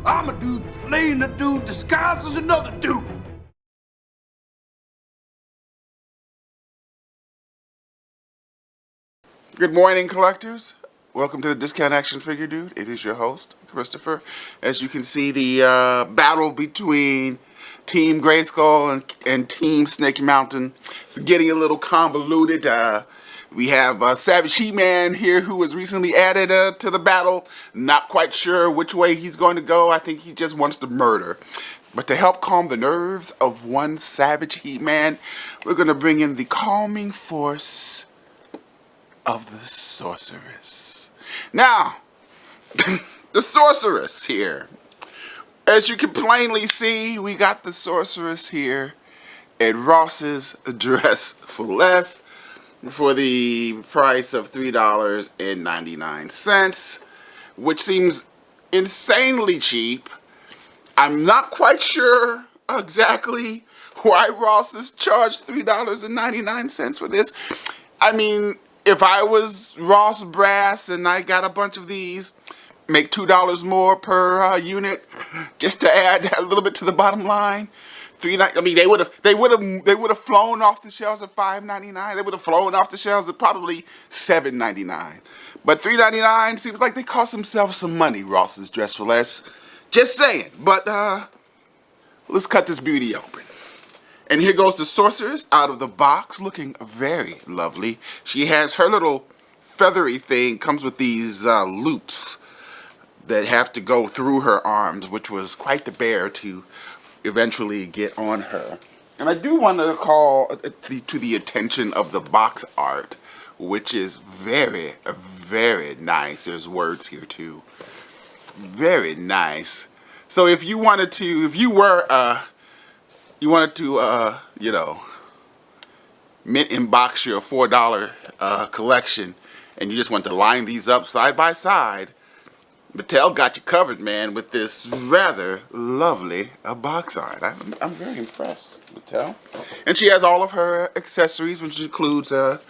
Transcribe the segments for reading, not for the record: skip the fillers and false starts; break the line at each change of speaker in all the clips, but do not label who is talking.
I'm a dude playing a dude disguised as another dude.
Good morning, collectors. Welcome to the Discount Action Figure Dude. It is your host, Christopher. As you can see, the battle between Team Grayskull and Team Snake Mountain is getting a little convoluted. We have Savage He-Man here, who was recently added to the battle. Not quite sure which way he's going to go. I think he just wants to murder. But to help calm the nerves of one Savage He-Man, we're going to bring in the calming force of the Sorceress. Now, the Sorceress here. As you can plainly see, we got the Sorceress here at Ross's Dress for Less for the price of $3.99, which seems insanely cheap. I'm not quite sure exactly why Ross has charged $3.99 for this. I mean, if I was Ross Brass and I got a bunch of these, make $2 more per unit, just to add a little bit to the bottom line. I mean, they would have flown off the shelves at $5.99. They would have flown off the shelves at probably $7.99. But $3.99 seems like they cost themselves some money. Ross's Dress for Less. Just saying. But let's cut this beauty open. And here goes the Sorceress out of the box, looking very lovely. She has her little feathery thing, comes with these loops that have to go through her arms, which was quite the bear to eventually get on her. And I do want to call to the attention of the box art, which is very, very nice. There's words here too. Very nice. So if you wanted to, if you were you know, mint in box your $4 collection, and you just want to line these up side by side, Mattel got you covered, man, with this rather lovely box art. I'm very impressed, Mattel. And she has all of her accessories, which includes an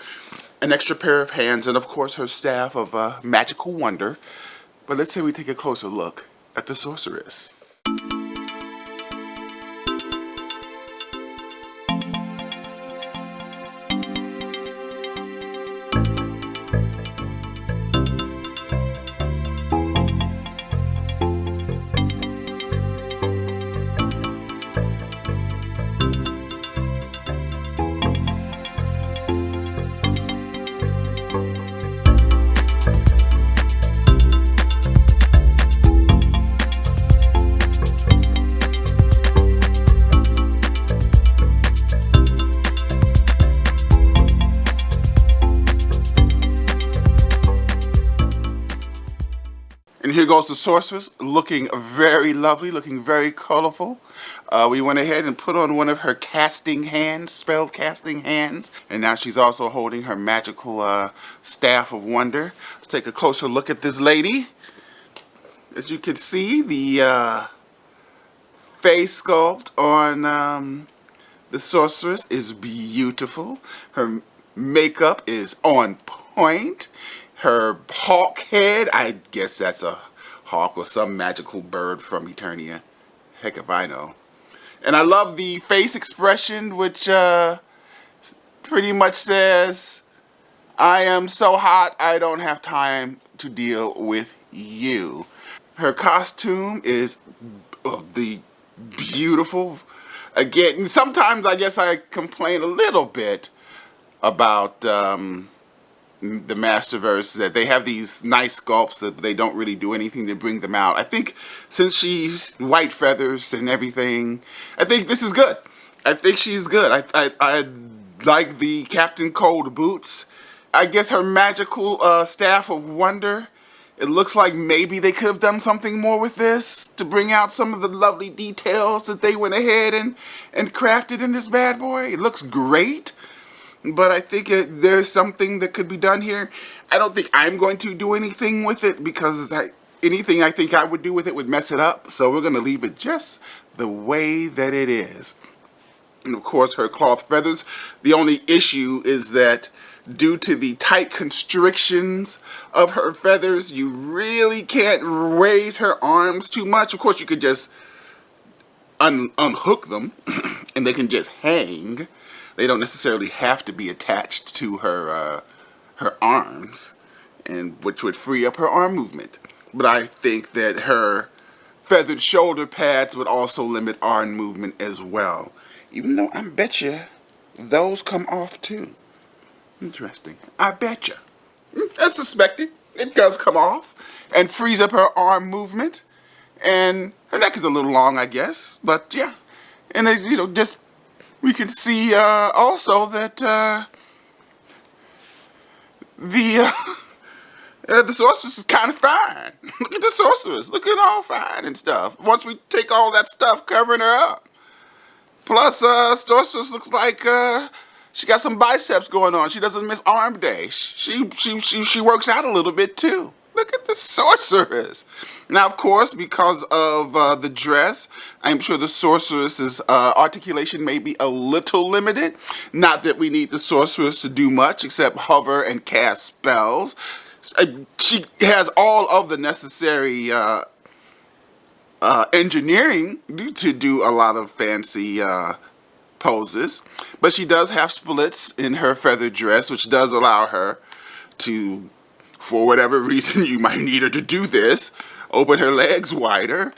extra pair of hands and, of course, her staff of magical wonder. But let's say we take a closer look at the Sorceress. And here goes the Sorceress, looking very lovely, looking very colorful. We went ahead and put on one of her casting hands, spell casting hands. And now she's also holding her magical staff of wonder. Let's take a closer look at this lady. As you can see, the face sculpt on the Sorceress is beautiful. Her makeup is on point. Her hawk head, I guess that's a hawk or some magical bird from Eternia. Heck if I know. And I love the face expression, which pretty much says, I am so hot, I don't have time to deal with you. Her costume is the beautiful. Again, sometimes I guess I complain a little bit about the Masterverse, that they have these nice sculpts that they don't really do anything to bring them out. I think since she's white feathers and everything, I think this is good. I think she's good. I like the Captain Cold boots. I guess her magical staff of wonder, it looks like maybe they could have done something more with this to bring out some of the lovely details that they went ahead and crafted in this bad boy. It looks great. But I think there's something that could be done here. I don't think I'm going to do anything with it because anything I think I would do with it would mess it up. So we're going to leave it just the way that it is. And of course, her cloth feathers. The only issue is that due to the tight constrictions of her feathers, you really can't raise her arms too much. Of course, you could just unhook them and they can just hang. They don't necessarily have to be attached to her arms, and which would free up her arm movement. But I think that her feathered shoulder pads would also limit arm movement as well. Even though I bet you those come off too. Interesting. I bet you. As suspected, it does come off and frees up her arm movement. And her neck is a little long, I guess. But yeah. And just we can see also that the sorceress is kind of fine. Look at the sorceress, looking all fine and stuff. Once we take all that stuff covering her up. Plus, sorceress looks like she got some biceps going on. She doesn't miss arm day. She works out a little bit too. Look at the sorceress. Now, of course, because of the dress, I'm sure the sorceress's articulation may be a little limited. Not that we need the sorceress to do much except hover and cast spells. She has all of the necessary engineering to do a lot of fancy poses, but she does have splits in her feather dress, which does allow her to, for whatever reason you might need her to do this, open her legs wider.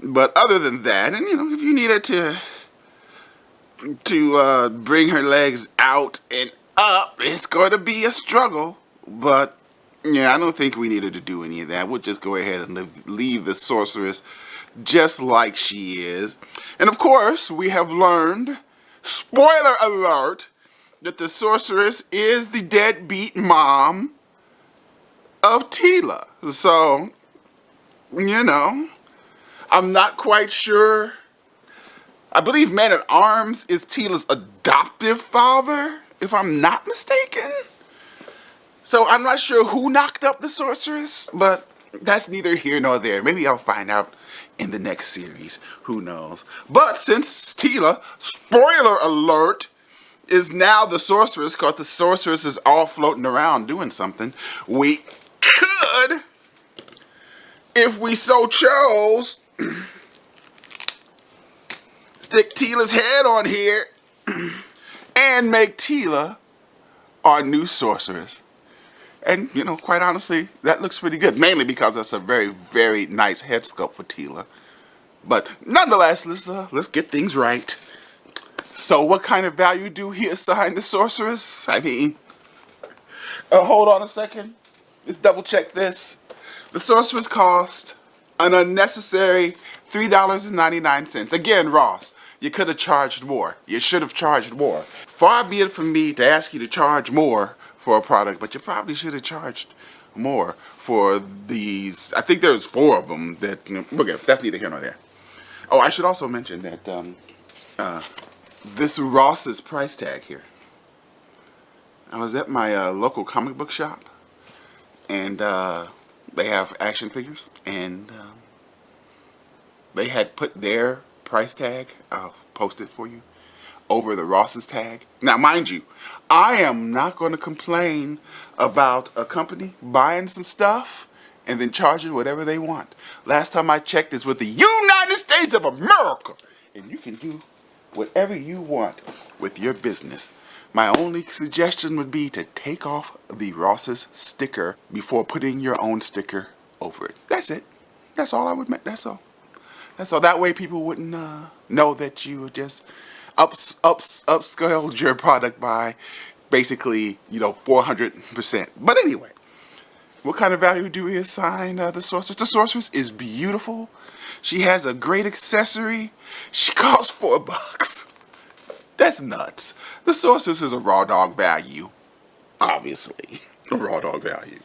But other than that, and if you need her to bring her legs out and up, it's going to be a struggle. But yeah, I don't think we need her to do any of that. We'll just go ahead and leave the sorceress just like she is. And of course, we have learned, spoiler alert, that the sorceress is the deadbeat mom of Teela. So, I'm not quite sure. I believe Man-at-Arms is Teela's adoptive father, if I'm not mistaken. So I'm not sure who knocked up the sorceress, but that's neither here nor there. Maybe I'll find out in the next series. Who knows? But since Teela, spoiler alert, is now the sorceress, because the sorceress is all floating around doing something, we could, if we so chose, stick Teela's head on here and make Teela our new sorceress. And, quite honestly, that looks pretty good. Mainly because that's a very, very nice head sculpt for Teela. But nonetheless, let's get things right. So what kind of value do we assign the sorceress? I mean, hold on a second. Let's double check this. The sorceress cost an unnecessary $3.99. Again, Ross, you could have charged more. You should have charged more. Far be it from me to ask you to charge more for a product, but you probably should have charged more for these. I think there's 4 of them that, okay, that's neither here nor there. Oh, I should also mention that this Ross's price tag here. I was at my local comic book shop, and they have action figures, and they had put their price tag, I'll post it for you, over the Ross's tag. Now, mind you, I am not going to complain about a company buying some stuff and then charging whatever they want. Last time I checked, it's with the United States of America, and you can do whatever you want with your business. My only suggestion would be to take off the Ross's sticker before putting your own sticker over it. That's it. That's all I would make. That's all. That's all. That way people wouldn't know that you just upscaled your product by basically, 400%. But anyway, what kind of value do we assign the sorceress? The sorceress is beautiful. She has a great accessory. She costs $4. That's nuts. The sorceress is a raw dog value. Obviously, a raw dog value.